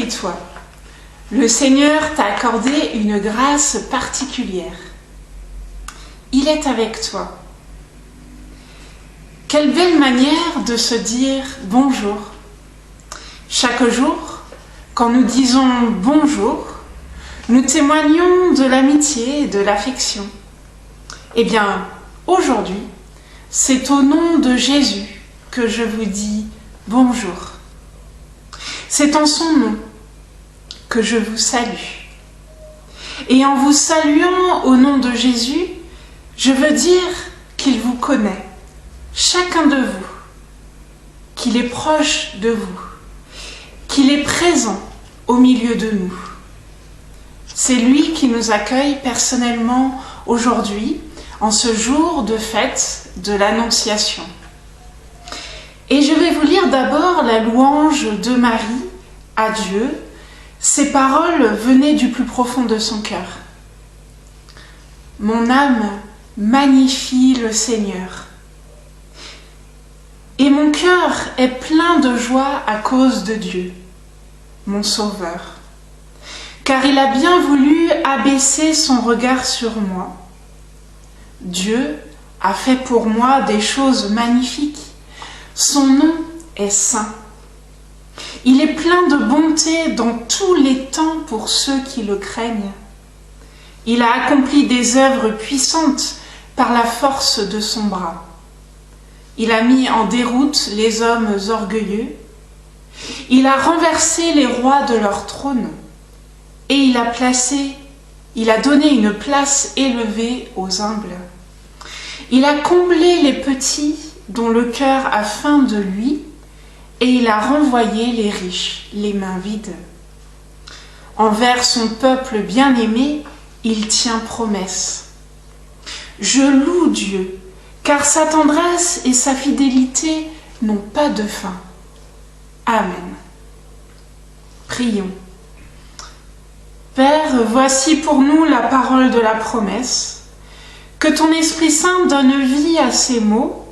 Inscris-toi. Le Seigneur t'a accordé une grâce particulière. Il est avec toi. Quelle belle manière de se dire bonjour. Chaque jour, quand nous disons bonjour, nous témoignons de l'amitié et de l'affection. Eh bien, aujourd'hui, c'est au nom de Jésus que je vous dis bonjour. C'est en son nom que je vous salue. Et en vous saluant au nom de Jésus, je veux dire qu'il vous connaît, chacun de vous, qu'il est proche de vous, qu'il est présent au milieu de nous. C'est lui qui nous accueille personnellement aujourd'hui, en ce jour de fête de l'Annonciation. Et je vais vous lire d'abord la louange de Marie à Dieu. Ces paroles venaient du plus profond de son cœur. Mon âme magnifie le Seigneur, et mon cœur est plein de joie à cause de Dieu, mon Sauveur, car il a bien voulu abaisser son regard sur moi. Dieu a fait pour moi des choses magnifiques. Son nom est saint. Il est plein de bonté dans tous les temps pour ceux qui le craignent. Il a accompli des œuvres puissantes par la force de son bras. Il a mis en déroute les hommes orgueilleux. Il a renversé les rois de leur trône. Et il a donné une place élevée aux humbles. Il a comblé les petits dont le cœur a faim de lui, et il a renvoyé les riches, les mains vides. Envers son peuple bien-aimé, il tient promesse. Je loue Dieu, car sa tendresse et sa fidélité n'ont pas de fin. Amen. Prions. Père, voici pour nous la parole de la promesse. Que ton Esprit Saint donne vie à ces mots,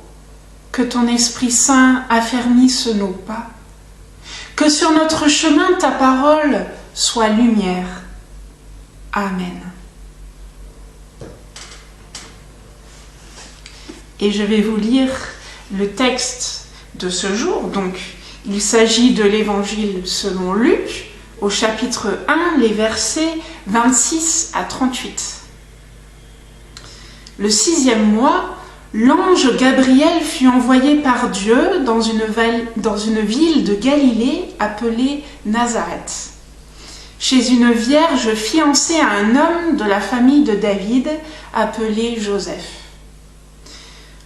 que ton Esprit Saint affermisse nos pas, que sur notre chemin ta parole soit lumière. Amen. Et je vais vous lire le texte de ce jour. Donc, il s'agit de l'Évangile selon Luc, au chapitre 1, les versets 26 à 38. Le 6e mois, l'ange Gabriel fut envoyé par Dieu dans une ville de Galilée appelée Nazareth, chez une vierge fiancée à un homme de la famille de David appelé Joseph.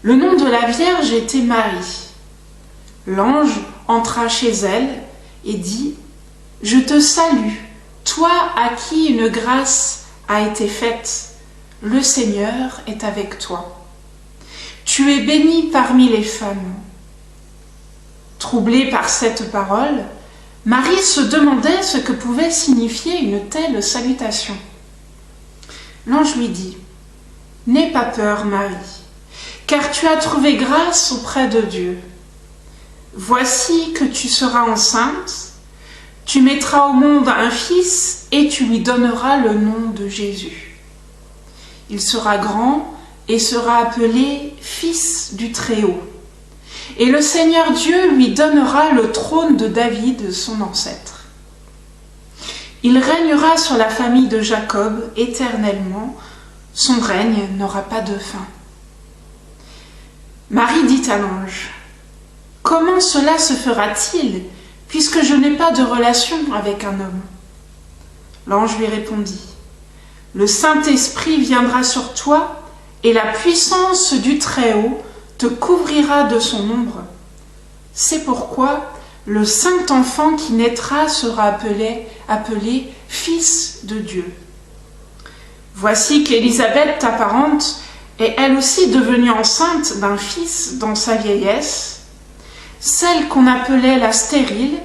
Le nom de la vierge était Marie. L'ange entra chez elle et dit : « Je te salue, toi à qui une grâce a été faite. Le Seigneur est avec toi. Tu es bénie parmi les femmes. » Troublée par cette parole, Marie se demandait ce que pouvait signifier une telle salutation. L'ange lui dit : « N'aie pas peur, Marie, car tu as trouvé grâce auprès de Dieu. Voici que tu seras enceinte, tu mettras au monde un fils et tu lui donneras le nom de Jésus. Il sera grand et sera appelé Fils du Très-Haut. Et le Seigneur Dieu lui donnera le trône de David, son ancêtre. Il régnera sur la famille de Jacob éternellement, son règne n'aura pas de fin. » Marie dit à l'ange : « Comment cela se fera-t-il, puisque je n'ai pas de relation avec un homme ?» L'ange lui répondit : « Le Saint-Esprit viendra sur toi, et la puissance du Très-Haut te couvrira de son ombre. C'est pourquoi le saint enfant qui naîtra sera appelé Fils de Dieu. Voici qu'Élisabeth, ta parente, est elle aussi devenue enceinte d'un fils dans sa vieillesse. Celle qu'on appelait la stérile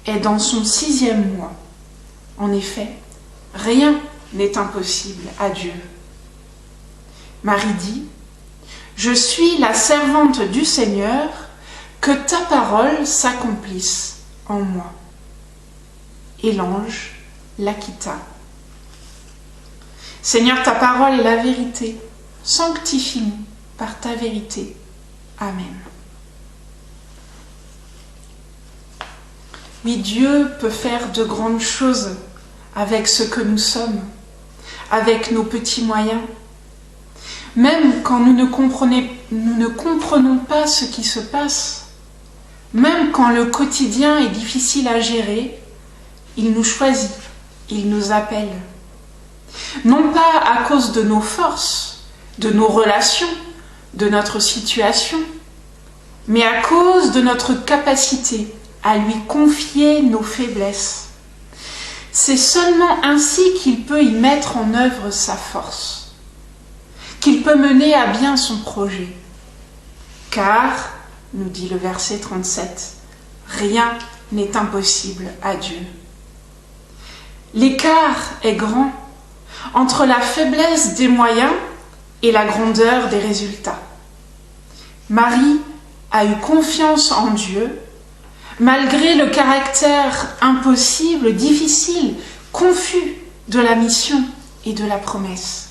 est dans son 6e mois. En effet, rien n'est impossible à Dieu. » Marie dit : « Je suis la servante du Seigneur, que ta parole s'accomplisse en moi. » et l'ange la quitta. Seigneur, ta parole est la vérité. Sanctifie-nous par ta vérité. Amen. Oui, Dieu peut faire de grandes choses avec ce que nous sommes, avec nos petits moyens. Même quand nous ne comprenons pas ce qui se passe, même quand le quotidien est difficile à gérer, il nous choisit, il nous appelle. Non pas à cause de nos forces, de nos relations, de notre situation, mais à cause de notre capacité à lui confier nos faiblesses. C'est seulement ainsi qu'il peut y mettre en œuvre sa force, qu'il peut mener à bien son projet. Car, nous dit le verset 37, rien n'est impossible à Dieu. L'écart est grand entre la faiblesse des moyens et la grandeur des résultats. Marie a eu confiance en Dieu, malgré le caractère impossible, difficile, confus de la mission et de la promesse.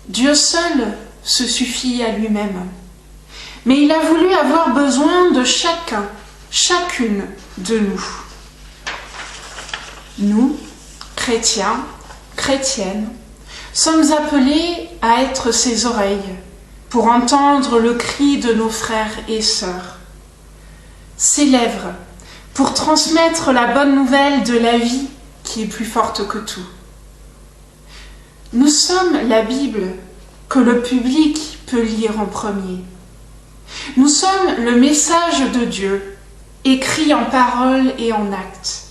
Dieu seul se suffit à lui-même, mais il a voulu avoir besoin de chacun, chacune de nous. Nous, chrétiens, chrétiennes, sommes appelés à être ses oreilles pour entendre le cri de nos frères et sœurs, ses lèvres pour transmettre la bonne nouvelle de la vie qui est plus forte que tout. Nous sommes la Bible que le public peut lire en premier. Nous sommes le message de Dieu, écrit en paroles et en actes.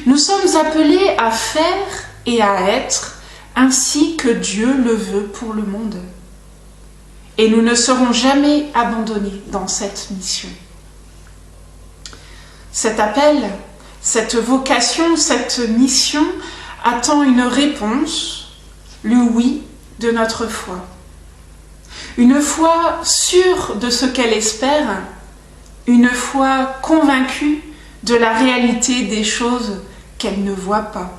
Nous sommes appelés à faire et à être ainsi que Dieu le veut pour le monde. Et nous ne serons jamais abandonnés dans cette mission. Cet appel, cette vocation, cette mission attend une réponse, le oui de notre foi. Une foi sûre de ce qu'elle espère, une foi convaincue de la réalité des choses qu'elle ne voit pas.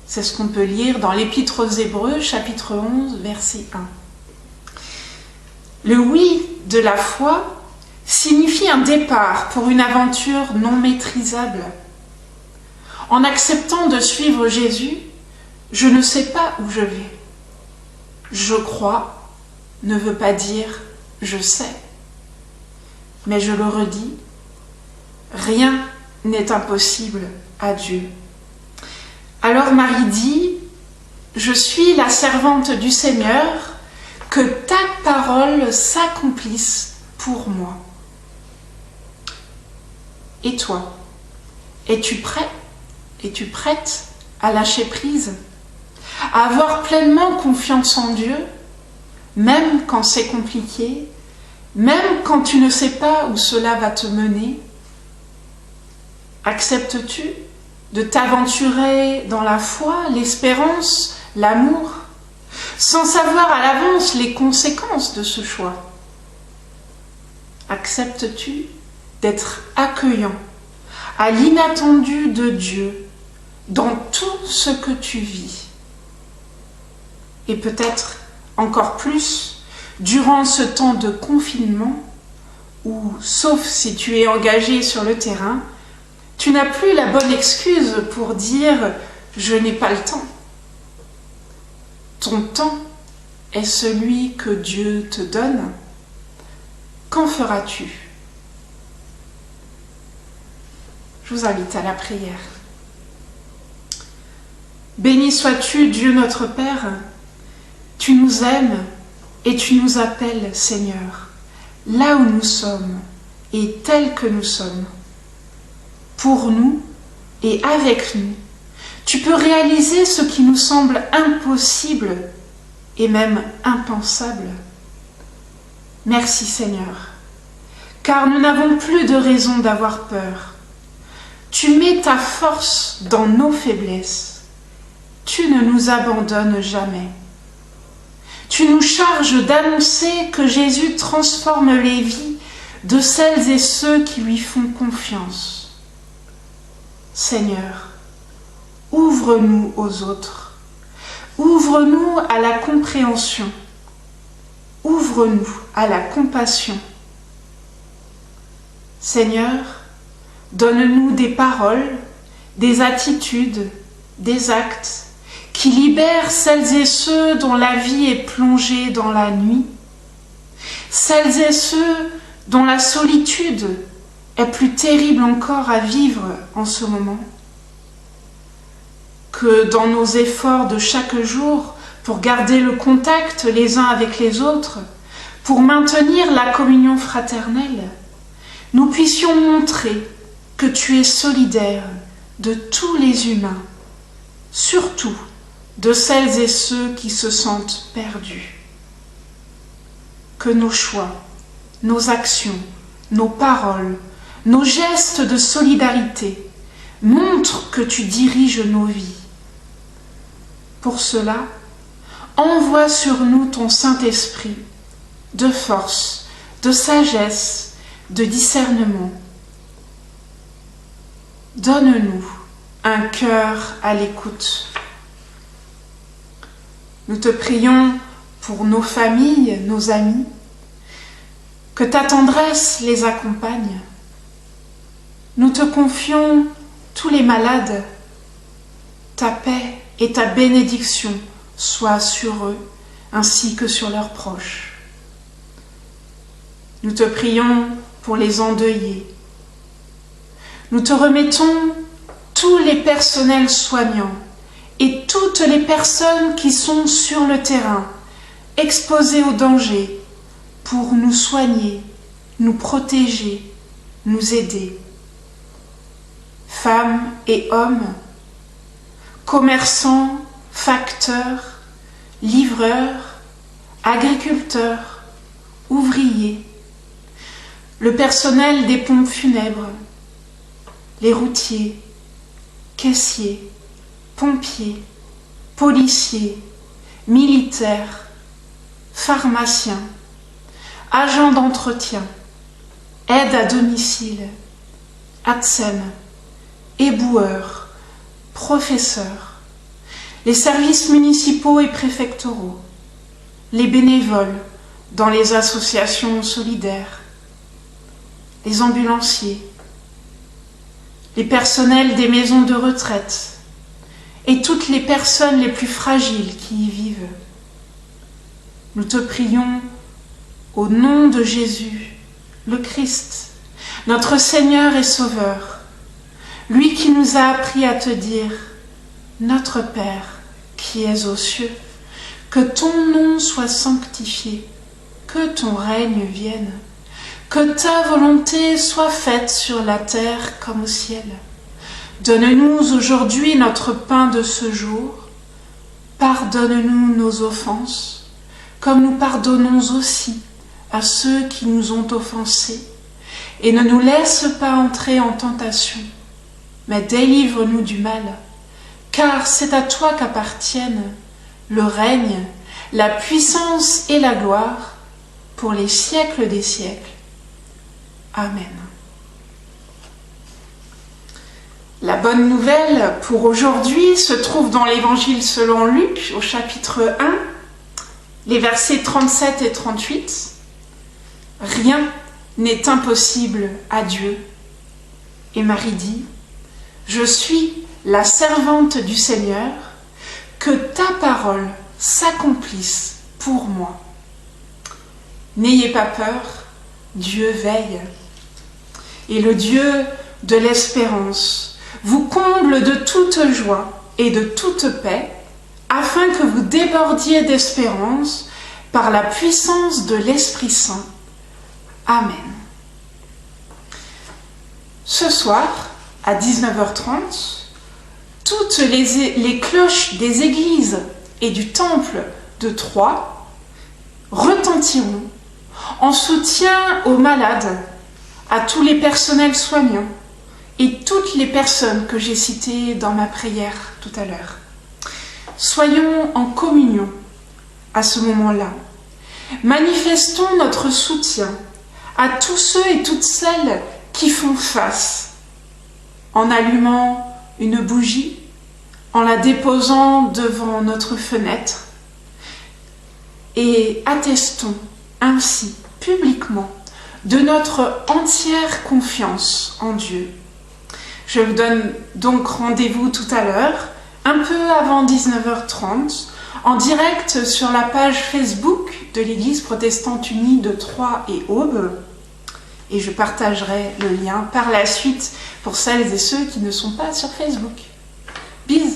C'est ce qu'on peut lire dans l'Épître aux Hébreux, chapitre 11, verset 1. Le oui de la foi signifie un départ pour une aventure non maîtrisable. En acceptant de suivre Jésus, je ne sais pas où je vais. Je crois ne veut pas dire je sais. Mais je le redis, rien n'est impossible à Dieu. Alors Marie dit, je suis la servante du Seigneur, que ta parole s'accomplisse pour moi. Et toi, es-tu prêt? Es-tu prête à lâcher prise? À avoir pleinement confiance en Dieu, même quand c'est compliqué, même quand tu ne sais pas où cela va te mener? Acceptes-tu de t'aventurer dans la foi, l'espérance, l'amour, sans savoir à l'avance les conséquences de ce choix? Acceptes-tu d'être accueillant à l'inattendu de Dieu dans tout ce que tu vis? Et peut-être encore plus durant ce temps de confinement où, sauf si tu es engagé sur le terrain, tu n'as plus la bonne excuse pour dire « je n'ai pas le temps ». Ton temps est celui que Dieu te donne. Qu'en feras-tu? Je vous invite à la prière. Béni sois-tu, Dieu notre Père, tu nous aimes et tu nous appelles, Seigneur, là où nous sommes et tels que nous sommes. Pour nous et avec nous, tu peux réaliser ce qui nous semble impossible et même impensable. Merci Seigneur, car nous n'avons plus de raison d'avoir peur. Tu mets ta force dans nos faiblesses. Tu ne nous abandonnes jamais. Tu nous charges d'annoncer que Jésus transforme les vies de celles et ceux qui lui font confiance. Seigneur, ouvre-nous aux autres, ouvre-nous à la compréhension, ouvre-nous à la compassion. Seigneur, donne-nous des paroles, des attitudes, des actes qui libèrent celles et ceux dont la vie est plongée dans la nuit, celles et ceux dont la solitude est plus terrible encore à vivre en ce moment. Que dans nos efforts de chaque jour pour garder le contact les uns avec les autres, pour maintenir la communion fraternelle, nous puissions montrer que tu es solidaire de tous les humains, surtout de celles et ceux qui se sentent perdus. Que nos choix, nos actions, nos paroles, nos gestes de solidarité montrent que tu diriges nos vies. Pour cela, envoie sur nous ton Saint-Esprit, de force, de sagesse, de discernement. Donne-nous un cœur à l'écoute. Nous te prions pour nos familles, nos amis, que ta tendresse les accompagne. Nous te confions tous les malades. Ta paix et ta bénédiction soient sur eux ainsi que sur leurs proches. Nous te prions pour les endeuillés. Nous te remettons tous les personnels soignants et toutes les personnes qui sont sur le terrain, exposées au danger, pour nous soigner, nous protéger, nous aider. Femmes et hommes, commerçants, facteurs, livreurs, agriculteurs, ouvriers, le personnel des pompes funèbres, les routiers, caissiers, pompiers, policiers, militaires, pharmaciens, agents d'entretien, aides à domicile, ATSEM, éboueurs, professeurs, les services municipaux et préfectoraux, les bénévoles dans les associations solidaires, les ambulanciers, les personnels des maisons de retraite et toutes les personnes les plus fragiles qui y vivent. Nous te prions au nom de Jésus, le Christ, notre Seigneur et Sauveur, lui qui nous a appris à te dire « Notre Père qui es aux cieux, que ton nom soit sanctifié, que ton règne vienne, que ta volonté soit faite sur la terre comme au ciel. Donne-nous aujourd'hui notre pain de ce jour. Pardonne-nous nos offenses, comme nous pardonnons aussi à ceux qui nous ont offensés. Et ne nous laisse pas entrer en tentation, mais délivre-nous du mal. Car c'est à toi qu'appartiennent le règne, la puissance et la gloire pour les siècles des siècles. Amen. La bonne nouvelle pour aujourd'hui se trouve dans l'Évangile selon Luc, au chapitre 1, les versets 37 et 38. Rien n'est impossible à Dieu. Et Marie dit, « Je suis la servante du Seigneur, que ta parole s'accomplisse pour moi. » N'ayez pas peur, Dieu veille. Et le Dieu de l'espérance vous comble de toute joie et de toute paix, afin que vous débordiez d'espérance par la puissance de l'Esprit Saint. Amen. Ce soir, à 19h30, toutes les cloches des églises et du temple de Troyes retentiront en soutien aux malades, à tous les personnels soignants et toutes les personnes que j'ai citées dans ma prière tout à l'heure. Soyons en communion à ce moment-là. Manifestons notre soutien à tous ceux et toutes celles qui font face, en allumant une bougie, en la déposant devant notre fenêtre, et attestons ainsi publiquement de notre entière confiance en Dieu. Je vous donne donc rendez-vous tout à l'heure, un peu avant 19h30, en direct sur la page Facebook de l'Église protestante unie de Troyes et Aube. Et je partagerai le lien par la suite pour celles et ceux qui ne sont pas sur Facebook. Bisous!